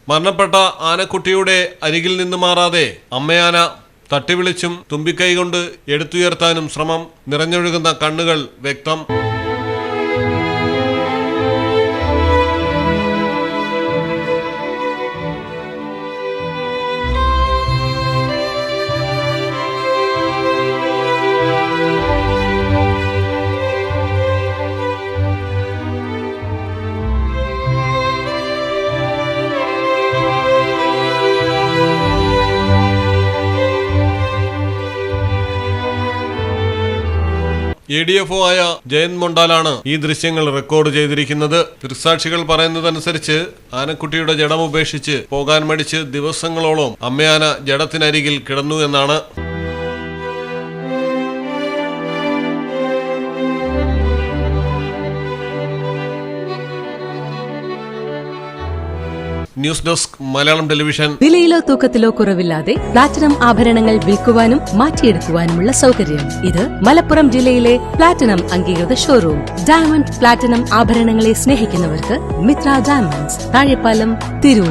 മരണപ്പെട്ട ആനക്കുട്ടിയുടെ അരികിൽ നിന്ന് മാറാതെ അമ്മയാന തട്ടിവിളിച്ചും തുമ്പിക്കൈ കൊണ്ട് എടുത്തുയർത്താനും ശ്രമം. നിറഞ്ഞൊഴുകുന്ന കണ്ണുകൾ വ്യക്തം. ADFO ആയ ജയന്ത് മൊണ്ടാലാണ് ഈ ദൃശ്യങ്ങൾ റെക്കോർഡ് ചെയ്തിരിക്കുന്നത്. ദൃക്സാക്ഷികൾ പറയുന്നതനുസരിച്ച് ആനക്കുട്ടിയുടെ ജഡം ഉപേക്ഷിച്ച് പോകാൻ മടിച്ച് ദിവസങ്ങളോളം അമ്മയാന ജഡത്തിനരികിൽ കിടന്നു എന്നാണ്. News desk Malayalam television. വിലയിലോ തൂക്കത്തിലോ കുറവില്ലാതെ പ്ലാറ്റിനം ആഭരണങ്ങൾ വിൽക്കുവാനും മാറ്റിയെടുക്കുവാനുമുള്ള സൗകര്യം. ഇത് മലപ്പുറം ജില്ലയിലെ പ്ലാറ്റിനം അംഗീകൃത ഷോറൂം. ഡയമണ്ട് പ്ലാറ്റിനം ആഭരണങ്ങളെ സ്നേഹിക്കുന്നവർക്ക് മിത്ര ഡയമണ്ട്സ്, താഴെപ്പാലം, തിരൂർ.